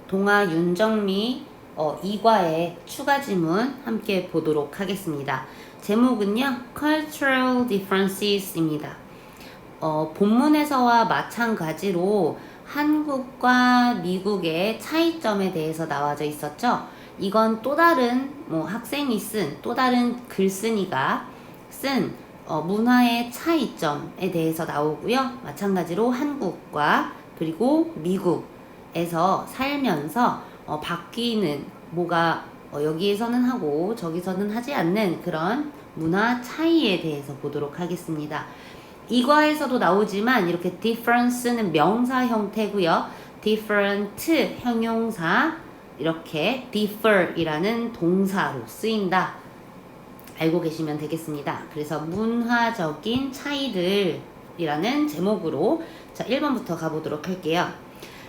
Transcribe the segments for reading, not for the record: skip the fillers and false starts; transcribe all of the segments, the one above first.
동아 윤정미 2과의 추가 지문 함께 보도록 하겠습니다. 제목은요, Cultural Differences입니다. 본문에서와 마찬가지로 한국과 미국의 차이점에 대해서 나와져 있었죠. 이건 또 다른 학생이 쓴 또 다른 글쓴이가 쓴 문화의 차이점에 대해서 나오고요. 마찬가지로 한국과 그리고 미국에서 살면서 바뀌는 뭐가 여기에서는 하고 저기서는 하지 않는 그런 문화 차이에 대해서 보도록 하겠습니다. 이과에서도 나오지만 이렇게 difference는 명사 형태고요. different 형용사 이렇게 differ이라는 동사로 쓰인다. 알고 계시면 되겠습니다. 그래서 문화적인 차이들이라는 제목으로 자 1번부터 가보도록 할게요.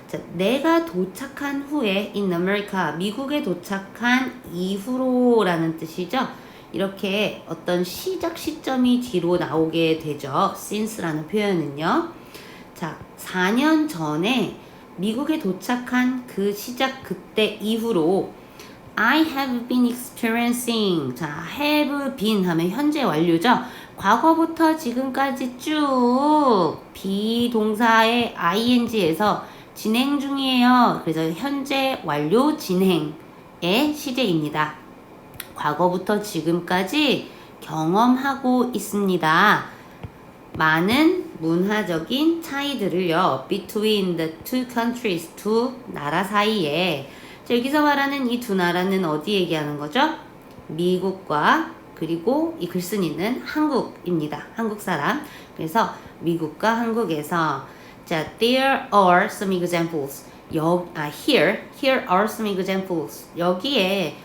자, 내가 도착한 후에 in America, 미국에 도착한 이후로 라는 뜻이죠. 이렇게 어떤 시작 시점이 뒤로 나오게 되죠. since라는 표현은요. 자, 4년 전에 미국에 도착한 그 시작 그때 이후로 I have been experiencing. 자, have been 하면 현재 완료죠. 과거부터 지금까지 쭉 비동사의 ing에서 진행 중이에요. 그래서 현재 완료 진행의 시제입니다. 과거부터 지금까지 경험하고 있습니다. 많은 문화적인 차이들을요, between the two countries, 두 나라 사이에. 여기서 말하는 이 두 나라는 어디 얘기하는 거죠? 미국과 그리고 이 글쓴이는 한국입니다. 한국 사람. 그래서 미국과 한국에서 자, there are some examples. here are some examples. 여기에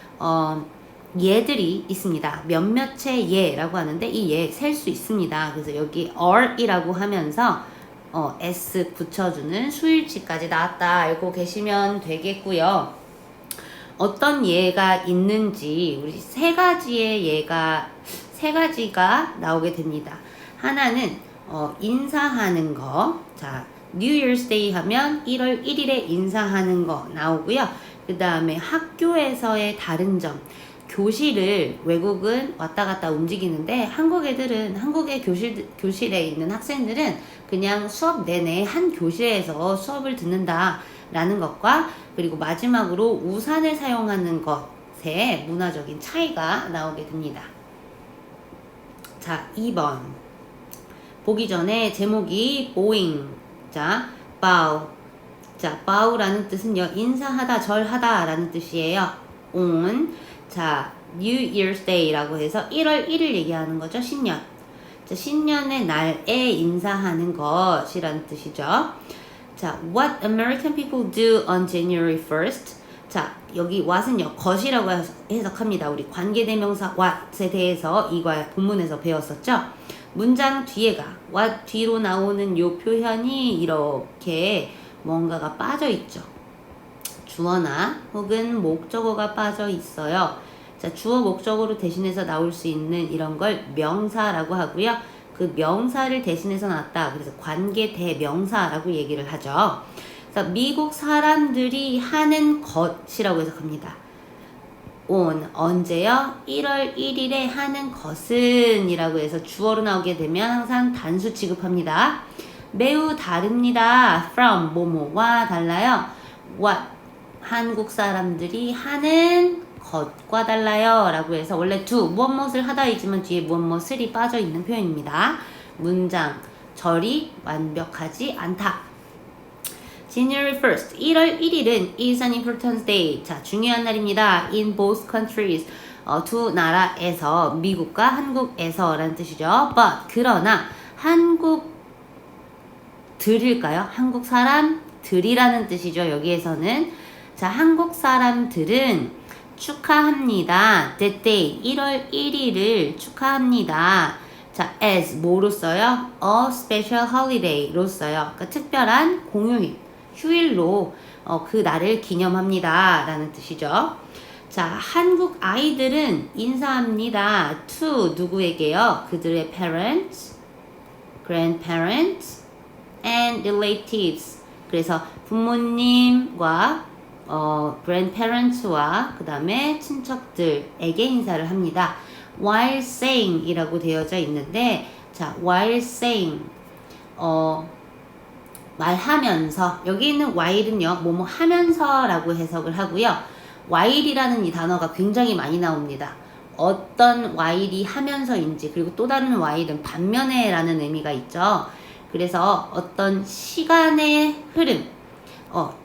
예들이 있습니다. 몇몇의 예라고 하는데 이 예 셀 수 있습니다. 그래서 여기 are이라고 하면서 s 붙여주는 수일치까지 나왔다 알고 계시면 되겠고요. 어떤 예가 있는지 우리 세 가지가 나오게 됩니다. 하나는 인사하는 거. 자, New Year's Day 하면 1월 1일에 인사하는 거 나오고요. 그 다음에 학교에서의 다른 점. 교실을 외국은 왔다 갔다 움직이는데 한국의 교실에 있는 학생들은 그냥 수업 내내 한 교실에서 수업을 듣는다 라는 것과 그리고 마지막으로 우산을 사용하는 것의 문화적인 차이가 나오게 됩니다. 자, 2번 보기 전에 제목이 bowing. 자, bow. 자, bow라는 뜻은요, 인사하다, 절하다 라는 뜻이에요. on. 자, New Year's Day라고 해서 1월 1일 얘기하는 거죠. 신년. 자, 신년의 날에 인사하는 것이라는 뜻이죠. 자, what American people do on January 1st. 자, 여기 what은요, 것이라고 해석합니다. 우리 관계대명사 what에 대해서 이과 본문에서 배웠었죠. 문장 뒤에가 what 뒤로 나오는 요 표현이 이렇게 뭔가가 빠져 있죠. 주어나 혹은 목적어가 빠져 있어요. 자, 주어 목적어로 대신해서 나올 수 있는 이런 걸 명사라고 하고요. 그 명사를 대신해서 나왔다. 그래서 관계 대명사라고 얘기를 하죠. 그래서 미국 사람들이 하는 것이라고 해석합니다. on 언제요? 1월 1일에 하는 것은 이라고 해서 주어로 나오게 되면 항상 단수 취급합니다. 매우 다릅니다. from 뭐뭐와 달라요. what 한국 사람들이 하는 것과 달라요 라고 해서 원래 무엇을 하다이지만 뒤에 무엇을이 빠져 있는 표현입니다. 문장 절이 완벽하지 않다. January 1st 1월 1일은 is an important day. 자, 중요한 날입니다. in both countries 두 나라에서 미국과 한국에서 라는 뜻이죠. but 그러나 한국들일까요? 한국 사람들이라는 뜻이죠. 여기에서는 자, 한국 사람들은 축하합니다. That day, 1월 1일을 축하합니다. 자, as 뭐로 써요? A special holiday로 써요. 그러니까 특별한 공휴일, 휴일로 그 날을 기념합니다. 라는 뜻이죠. 자, 한국 아이들은 인사합니다. to 누구에게요? 그들의 parents, grandparents, and relatives. 그래서 부모님과 grandparents와 그 다음에 친척들에게 인사를 합니다. while saying 이라고 되어져 있는데, 자, while saying, 말하면서, 여기 있는 while은요, 뭐뭐 하면서 라고 해석을 하고요. while이라는 이 단어가 굉장히 많이 나옵니다. 어떤 while이 하면서인지, 그리고 또 다른 while은 반면에 라는 의미가 있죠. 그래서 어떤 시간의 흐름,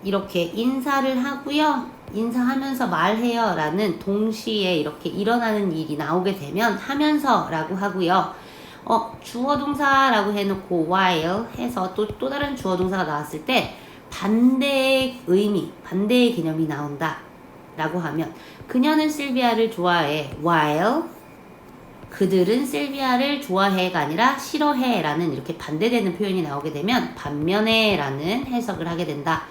이렇게 인사를 하고요. 인사하면서 말해요 라는 동시에 이렇게 일어나는 일이 나오게 되면 하면서 라고 하고요. 주어 동사라고 해놓고 while 해서 또 다른 주어 동사가 나왔을 때 반대의 의미, 반대의 개념이 나온다 라고 하면, 그녀는 실비아를 좋아해 while 그들은 실비아를 좋아해가 아니라 싫어해 라는 이렇게 반대되는 표현이 나오게 되면 반면에 라는 해석을 하게 된다.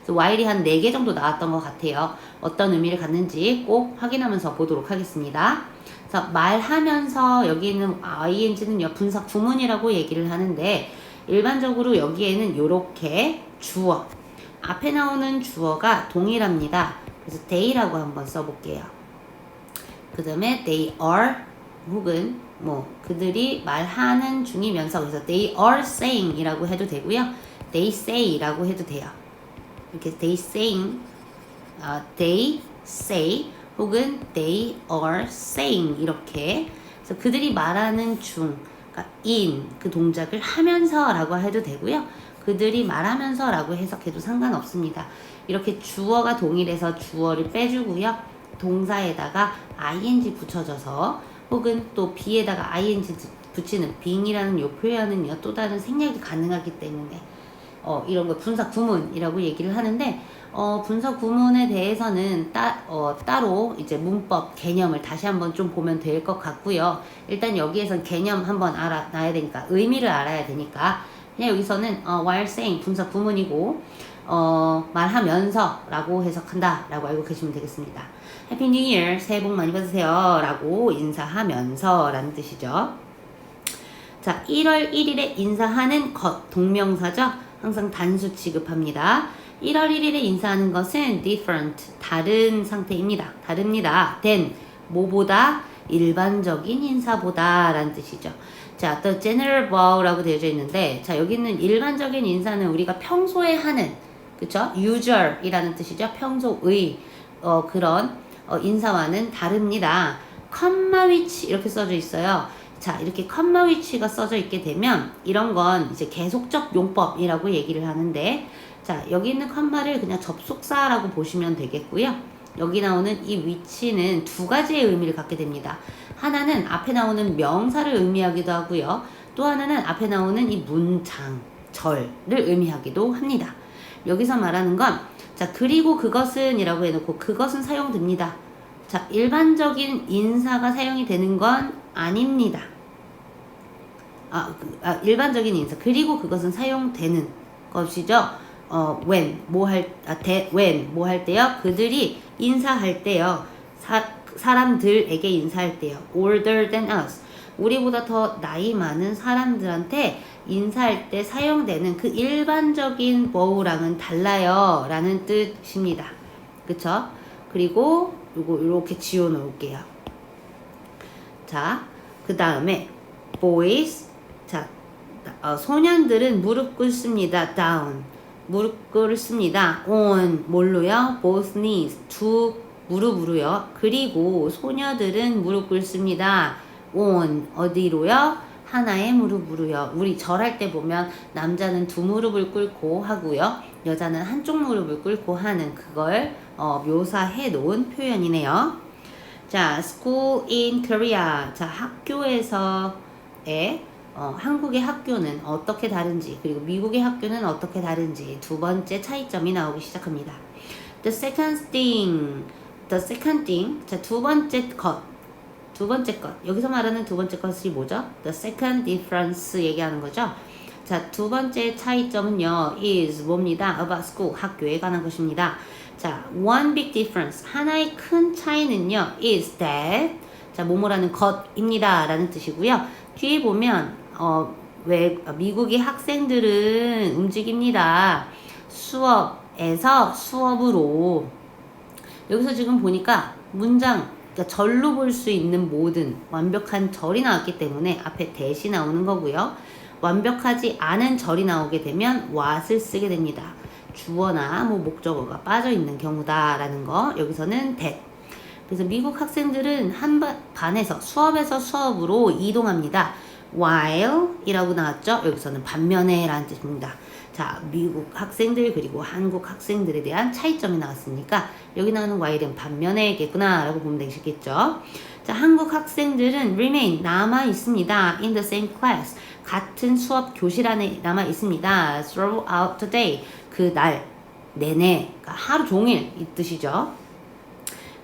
그래서 while이 한 4개 정도 나왔던 것 같아요. 어떤 의미를 갖는지 꼭 확인하면서 보도록 하겠습니다. 그래서 말하면서 여기 있는 ing는요 분사 구문이라고 얘기를 하는데, 일반적으로 여기에는 이렇게 주어, 앞에 나오는 주어가 동일합니다. 그래서 they라고 한번 써볼게요. 그 다음에 they are 혹은 뭐 그들이 말하는 중이면서, 그래서 they are saying 이라고 해도 되고요. they say 이라고 해도 돼요. 이렇게 they saying, they say 혹은 they are saying 이렇게. 그래서 그들이 말하는 중, 그러니까 in 그 동작을 하면서 라고 해도 되고요. 그들이 말하면서 라고 해석해도 상관없습니다. 이렇게 주어가 동일해서 주어를 빼주고요. 동사에다가 ing 붙여줘서, 혹은 또 be에다가 ing 붙이는 being이라는 요 표현은요 또 다른 생략이 가능하기 때문에 이런 거 분사 구문이라고 얘기를 하는데, 분사 구문에 대해서는 따로 이제 문법 개념을 다시 한번 좀 보면 될 것 같고요. 일단 여기에선 개념 한번 알아놔야 되니까, 의미를 알아야 되니까 그냥 여기서는 while saying 분사 구문이고, 말하면서 라고 해석한다 라고 알고 계시면 되겠습니다. 해피 뉴 이어, 새해 복 많이 받으세요 라고 인사하면서 라는 뜻이죠. 자, 1월 1일에 인사하는 것, 동명사죠. 항상 단수 취급합니다. 1월 1일에 인사하는 것은 different, 다른 상태입니다. 다릅니다. than, 뭐보다, 일반적인 인사보다 라는 뜻이죠. 자, the general bow라고 되어져 있는데, 자, 여기는 일반적인 인사는 우리가 평소에 하는, 그쵸? usual 이라는 뜻이죠. 평소의 그런 인사와는 다릅니다. 컴마 위치 이렇게 써져 있어요. 자, 이렇게 컴마 위치가 써져 있게 되면 이런 건 이제 계속적 용법이라고 얘기를 하는데, 자, 여기 있는 컴마를 그냥 접속사라고 보시면 되겠고요. 여기 나오는 이 위치는 두 가지의 의미를 갖게 됩니다. 하나는 앞에 나오는 명사를 의미하기도 하고요. 또 하나는 앞에 나오는 이 문장, 절을 의미하기도 합니다. 여기서 말하는 건, 자, 그리고 그것은 이라고 해놓고 그것은 사용됩니다. 자, 일반적인 인사가 사용이 되는 건 아닙니다. 일반적인 인사, 그리고 그것은 사용되는 것이죠. when, when, 뭐 할 때요? 그들이 인사할 때요. 사람들에게 인사할 때요. older than us. 우리보다 더 나이 많은 사람들한테 인사할 때 사용되는 그 일반적인 bow랑은 달라요 라는 뜻입니다. 그쵸? 그리고 요거 이렇게 지워 놓을게요. 자, 그 다음에 boys, 자, 소년들은 무릎 꿇습니다. down, 무릎 꿇습니다. on, 뭘로요? both knees, 두 무릎으로요. 그리고 소녀들은 무릎 꿇습니다. on, 어디로요? 하나의 무릎으로요. 우리 절할 때 보면 남자는 두 무릎을 꿇고 하고요. 여자는 한쪽 무릎을 꿇고 하는 그걸 묘사해 놓은 표현이네요. 자, school in Korea. 자, 학교에서의 한국의 학교는 어떻게 다른지, 그리고 미국의 학교는 어떻게 다른지 두 번째 차이점이 나오기 시작합니다. The second thing. 자, 두 번째 것. 여기서 말하는 두 번째 것이 뭐죠? The second difference 얘기하는 거죠. 자, 두 번째 차이점은요, is 뭡니다? About school, 학교에 관한 것입니다. 자, one big difference, 하나의 큰 차이는요, is that, 자, 뭐뭐라는 것입니다 라는 뜻이고요. 뒤에 보면 미국의 학생들은 움직입니다. 수업에서 수업으로 여기서 지금 보니까 문장, 그러니까 절로 볼 수 있는 모든 완벽한 절이 나왔기 때문에 앞에 that이 나오는 거고요. 완벽하지 않은 절이 나오게 되면 what을 쓰게 됩니다. 주어나 뭐 목적어가 빠져 있는 경우다라는 거. 여기서는 that. 그래서 미국 학생들은 한 반에서 수업에서 수업으로 이동합니다. while 이라고 나왔죠. 여기서는 반면에 라는 뜻입니다. 자, 미국 학생들 그리고 한국 학생들에 대한 차이점이 나왔으니까 여기 나오는 while은 반면에겠구나 라고 보면 되시겠죠. 자, 한국 학생들은 remain 남아 있습니다. in the same class 같은 수업 교실 안에 남아 있습니다. throughout the day 그 날 내내, 그러니까 하루 종일 이 뜻이죠.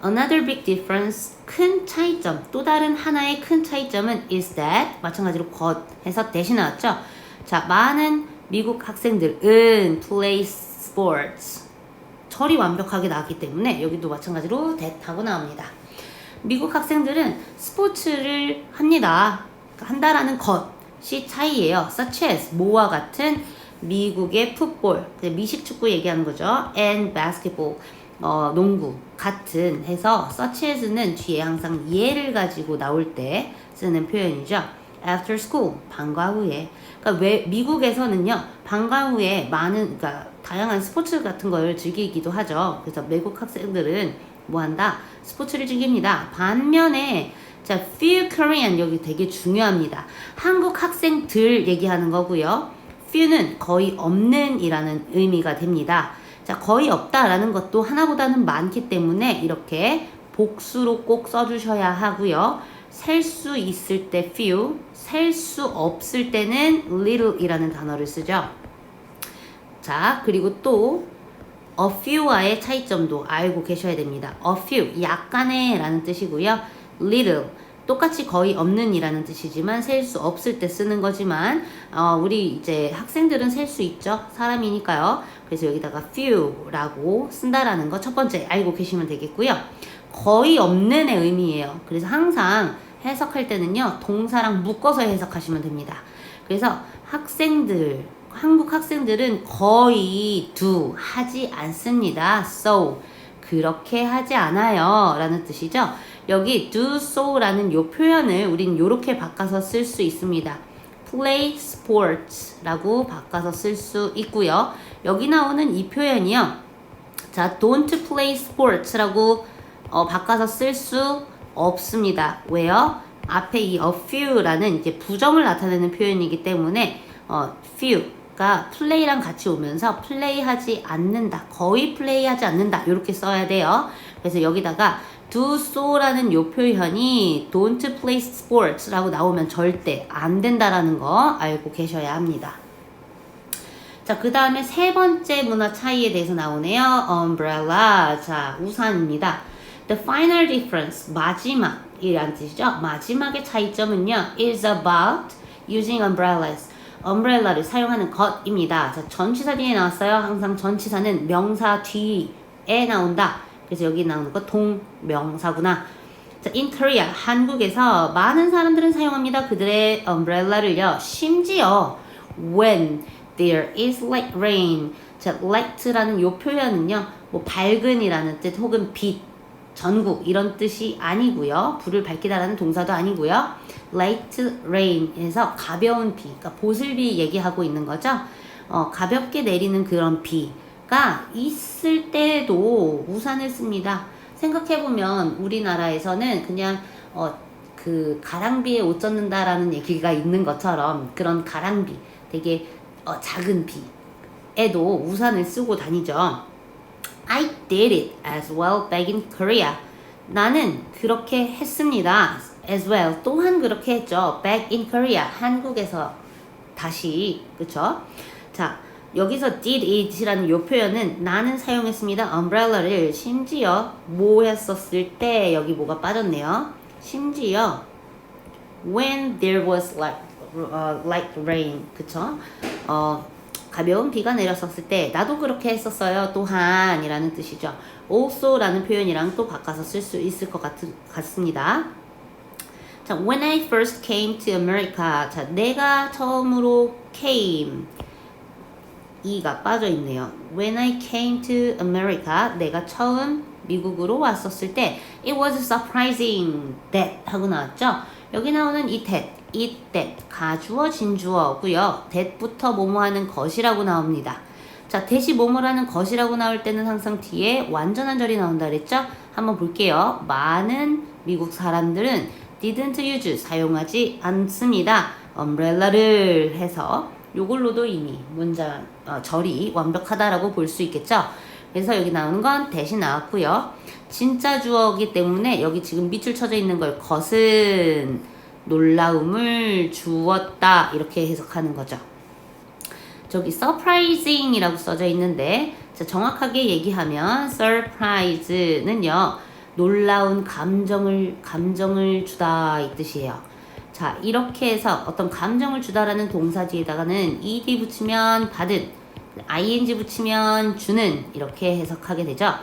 Another big difference, 큰 차이점, 또 다른 하나의 큰 차이점은 is that, 마찬가지로 것 해서 that이 나왔죠. 자, 많은 미국 학생들은 play sports, 절이 완벽하게 나왔기 때문에 여기도 마찬가지로 that 하고 나옵니다. 미국 학생들은 스포츠를 합니다. 한다라는 것이 차이예요. such as, 뭐와 같은 미국의 풋볼, 미식 축구 얘기하는 거죠. and basketball, 농구 같은 해서 such as는 뒤에 항상 예를 가지고 나올 때 쓰는 표현이죠. after school, 방과 후에. 그러니까 왜 미국에서는요, 방과 후에 많은, 그러니까 다양한 스포츠 같은 걸 즐기기도 하죠. 그래서 미국 학생들은 뭐 한다? 스포츠를 즐깁니다. 반면에 자, few Korean 여기 되게 중요합니다. 한국 학생들 얘기하는 거고요. few는 거의 없는 이라는 의미가 됩니다. 자, 거의 없다라는 것도 하나보다는 많기 때문에 이렇게 복수로 꼭 써주셔야 하고요. 셀 수 있을 때 few, 셀 수 없을 때는 little 이라는 단어를 쓰죠. 자, 그리고 또 a few와의 차이점도 알고 계셔야 됩니다. a few, 약간의 라는 뜻이고요. little, 똑같이 거의 없는 이라는 뜻이지만 셀 수 없을 때 쓰는 거지만 우리 이제 학생들은 셀 수 있죠. 사람이니까요. 그래서 여기다가 few라고 쓴다라는 거 첫 번째 알고 계시면 되겠고요. 거의 없는의 의미예요. 그래서 항상 해석할 때는요. 동사랑 묶어서 해석하시면 됩니다. 그래서 학생들, 한국 학생들은 거의 do 하지 않습니다. so 그렇게 하지 않아요 라는 뜻이죠. 여기 do so 라는 요 표현을 우린 요렇게 바꿔서 쓸 수 있습니다. play sports 라고 바꿔서 쓸 수 있고요. 여기 나오는 이 표현이요. 자, don't play sports 라고 바꿔서 쓸 수 없습니다. 왜요? 앞에 이 a few 라는 이제 부정을 나타내는 표현이기 때문에 few가 play랑 같이 오면서 플레이하지 않는다, 거의 플레이하지 않는다 이렇게 써야 돼요. 그래서 여기다가 do so라는 요 표현이 don't play sports 라고 나오면 절대 안 된다라는 거 알고 계셔야 합니다. 자, 그 다음에 세 번째 문화 차이에 대해서 나오네요. umbrella. 자, 우산입니다. The final difference, 마지막이란 뜻이죠. 마지막의 차이점은요, is about using umbrellas. umbrel라를 사용하는 것입니다. 자, 전치사 뒤에 나왔어요. 항상 전치사는 명사 뒤에 나온다. 그래서 여기 나오는 거 동명사구나. 자, in Korea, 한국에서 많은 사람들은 사용합니다. 그들의 umbrella를요. 심지어 when there is light rain. 자, light라는 요 표현은요. 뭐 밝은이라는 뜻 혹은 빛, 전구 이런 뜻이 아니고요. 불을 밝히다라는 동사도 아니고요. light rain에서 가벼운 비, 그러니까 보슬비 얘기하고 있는 거죠. 가볍게 내리는 그런 비가 있을 때도 우산을 씁니다. 생각해보면 우리나라에서는 그냥 그 가랑비에 옷 젖는다라는 얘기가 있는 것처럼 그런 가랑비, 되게 작은 비에도 우산을 쓰고 다니죠. I did it as well back in Korea. 나는 그렇게 했습니다. as well. 또한 그렇게 했죠. back in Korea. 한국에서 다시. 그쵸? 자, 여기서 did it이라는 요 표현은 나는 사용했습니다. umbrella를 심지어 뭐 했었을 때 여기 뭐가 빠졌네요. 심지어 when there was light rain. 그쵸? 가벼운 비가 내렸었을 때 나도 그렇게 했었어요. 또한 이라는 뜻이죠. also 라는 표현이랑 또 바꿔서 쓸 수 있을 것 같습니다. 자, when I first came to America. 자, 내가 처음으로 came E가 빠져 있네요. When I came to America, 내가 처음 미국으로 왔었을 때 It was surprising that 하고 나왔죠. 여기 나오는 이 that 가주어 진주어고요. that부터 뭐뭐 하는 것이라고 나옵니다. 자, that이 뭐뭐라는 것이라고 나올 때는 항상 뒤에 완전한 절이 나온다 그랬죠? 한번 볼게요. 많은 미국 사람들은 didn't use 사용하지 않습니다. umbrella를 해서 요걸로도 이미 문장 절이 완벽하다라고 볼 수 있겠죠. 그래서 여기 나오는 건 that이 나왔고요. 진짜 주어이기 때문에 여기 지금 밑줄 쳐져 있는 걸 것은 놀라움을 주었다 이렇게 해석하는 거죠. 저기 surprising 이라고 써져 있는데 자, 정확하게 얘기하면 surprise는요 놀라운 감정을 주다 이 뜻이에요. 자, 이렇게 해서 어떤 감정을 주다라는 동사 뒤에다가는 ed 붙이면 받은, ing 붙이면 주는 이렇게 해석하게 되죠.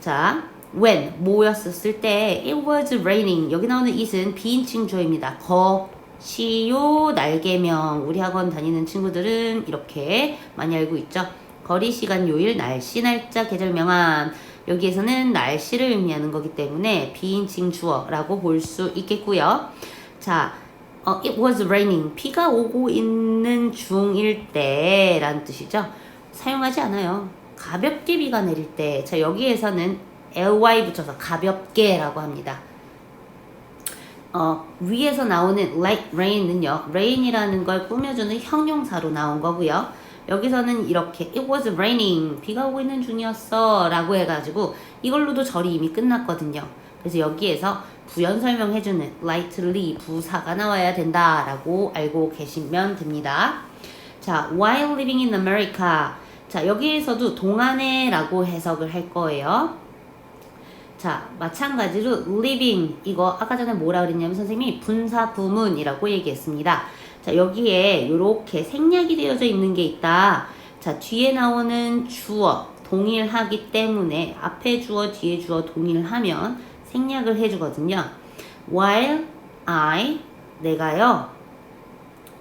자, when 뭐였었을 때 it was raining 여기 나오는 it은 비인칭 주어입니다. 시요 날개명 우리 학원 다니는 친구들은 이렇게 많이 알고 있죠. 거리, 시간, 요일, 날씨, 날짜, 계절, 명암 여기에서는 날씨를 의미하는 거기 때문에 비인칭 주어라고 볼 수 있겠고요. 자, it was raining 비가 오고 있는 중일 때 라는 뜻이죠. 사용하지 않아요. 가볍게 비가 내릴 때. 자, 여기에서는 ly 붙여서 가볍게 라고 합니다. 위에서 나오는 like rain은요, rain이라는 걸 꾸며주는 형용사로 나온 거고요. 여기서는 이렇게 it was raining 비가 오고 있는 중이었어 라고 해가지고 이걸로도 절이 이미 끝났거든요. 그래서 여기에서 부연 설명해주는 lightly 부사가 나와야 된다 라고 알고 계시면 됩니다. 자, while living in America 자, 여기에서도 동안에 라고 해석을 할 거예요. 자, 마찬가지로 living 이거 아까 전에 뭐라 그랬냐면 선생님이 분사 구문이라고 얘기했습니다. 자, 여기에 이렇게 생략이 되어져 있는 게 있다. 자, 뒤에 나오는 주어 동일하기 때문에 앞에 주어 뒤에 주어 동일하면 생략을 해주거든요. while I 내가요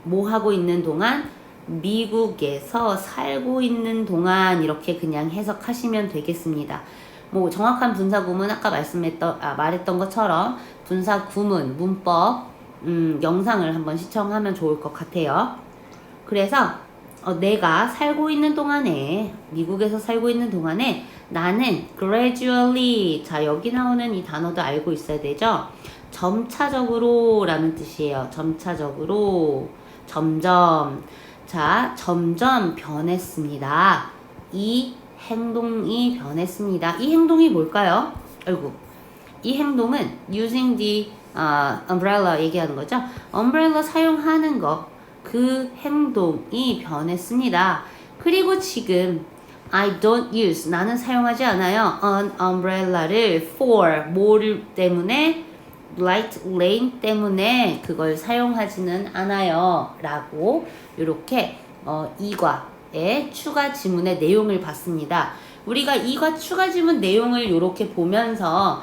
뭐 하고 있는 동안 미국에서 살고 있는 동안 이렇게 그냥 해석하시면 되겠습니다. 뭐 정확한 분사 구문 아까 말했던 것처럼 분사 구문 문법 영상을 한번 시청하면 좋을 것 같아요. 그래서 내가 살고 있는 동안에 미국에서 살고 있는 동안에 나는 gradually 자 여기 나오는 이 단어도 알고 있어야 되죠. 점차적으로 라는 뜻이에요. 점차적으로 점점 자 점점 변했습니다. 이 행동이 변했습니다. 이 행동이 뭘까요? 아이고, 이 행동은 using the umbrella 얘기하는 거죠. umbrella 사용하는 거, 그 행동이 변했습니다. 그리고 지금 I don't use 나는 사용하지 않아요. an umbrella를 for 뭘 때문에 light rain 때문에 그걸 사용하지는 않아요. 라고 이렇게 이과 추가 지문의 내용을 봤습니다. 우리가 이과 추가 지문 내용을 이렇게 보면서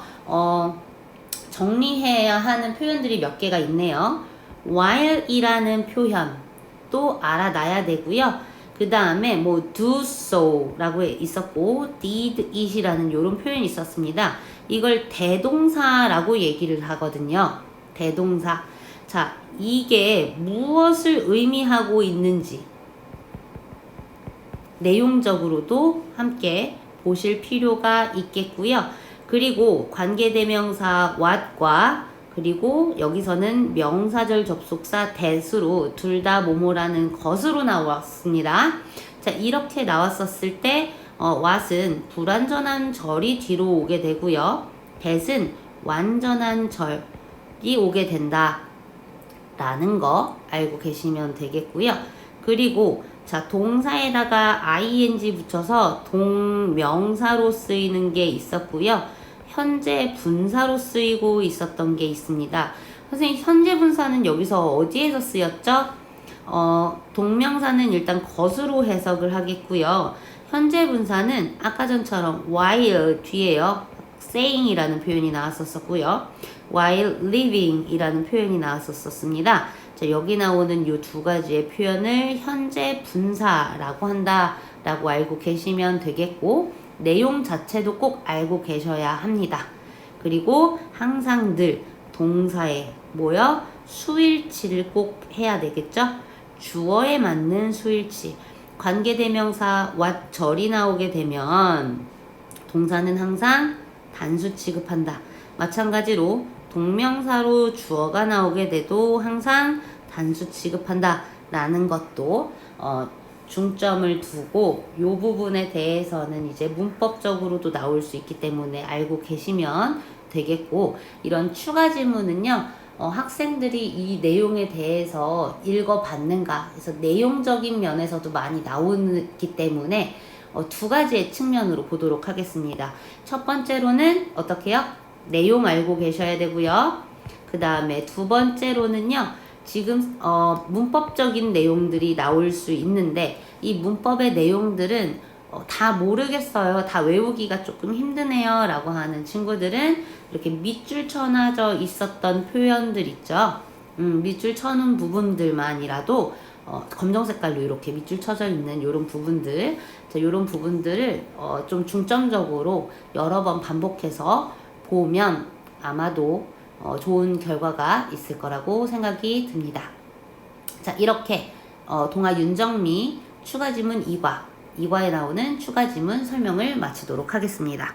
정리해야 하는 표현들이 몇 개가 있네요. while이라는 표현 또 알아놔야 되고요. 그 다음에 뭐 do so 라고 있었고 did it이라는 이런 표현이 있었습니다. 이걸 대동사라고 얘기를 하거든요. 대동사. 자, 이게 무엇을 의미하고 있는지 내용적으로도 함께 보실 필요가 있겠고요. 그리고 관계대명사 what과 그리고 여기서는 명사절 접속사 that으로 둘 다 뭐뭐라는 것으로 나왔습니다. 자, 이렇게 나왔었을 때 what은 불완전한 절이 뒤로 오게 되고요. that은 완전한 절이 오게 된다 라는 거 알고 계시면 되겠고요. 그리고 자, 동사에다가 ing 붙여서 동명사로 쓰이는 게 있었고요. 현재 분사로 쓰이고 있었던 게 있습니다. 선생님, 현재 분사는 여기서 어디에서 쓰였죠? 동명사는 일단 것으로 해석을 하겠고요. 현재 분사는 아까 전처럼 while 뒤에요. saying이라는 표현이 나왔었고요. while living 이라는 표현이 나왔었습니다. 자, 여기 나오는 이 두 가지의 표현을 현재 분사라고 한다라고 알고 계시면 되겠고, 내용 자체도 꼭 알고 계셔야 합니다. 그리고 항상 늘 동사에 뭐요? 수일치를 꼭 해야 되겠죠? 주어에 맞는 수일치. 관계대명사 what 절이 나오게 되면 동사는 항상 단수 취급한다. 마찬가지로 동명사로 주어가 나오게 돼도 항상 단수 취급한다 라는 것도 중점을 두고 이 부분에 대해서는 이제 문법적으로도 나올 수 있기 때문에 알고 계시면 되겠고, 이런 추가 지문은요 학생들이 이 내용에 대해서 읽어봤는가, 그래서 내용적인 면에서도 많이 나오기 때문에 두 가지의 측면으로 보도록 하겠습니다. 첫 번째로는 어떻게 해요? 내용 알고 계셔야 되고요. 그 다음에 두 번째로는요, 지금 문법적인 내용들이 나올 수 있는데 이 문법의 내용들은 다 모르겠어요, 다 외우기가 조금 힘드네요 라고 하는 친구들은 이렇게 밑줄 쳐놔져 있었던 표현들 있죠. 밑줄 쳐놓은 부분들만이라도 검정 색깔로 이렇게 밑줄 쳐져 있는 이런 부분들, 이런 부분들을 좀 중점적으로 여러 번 반복해서 보면 아마도 좋은 결과가 있을 거라고 생각이 듭니다. 자, 이렇게 동아 윤정미 추가 지문 2과, 2과에 나오는 추가 지문 설명을 마치도록 하겠습니다.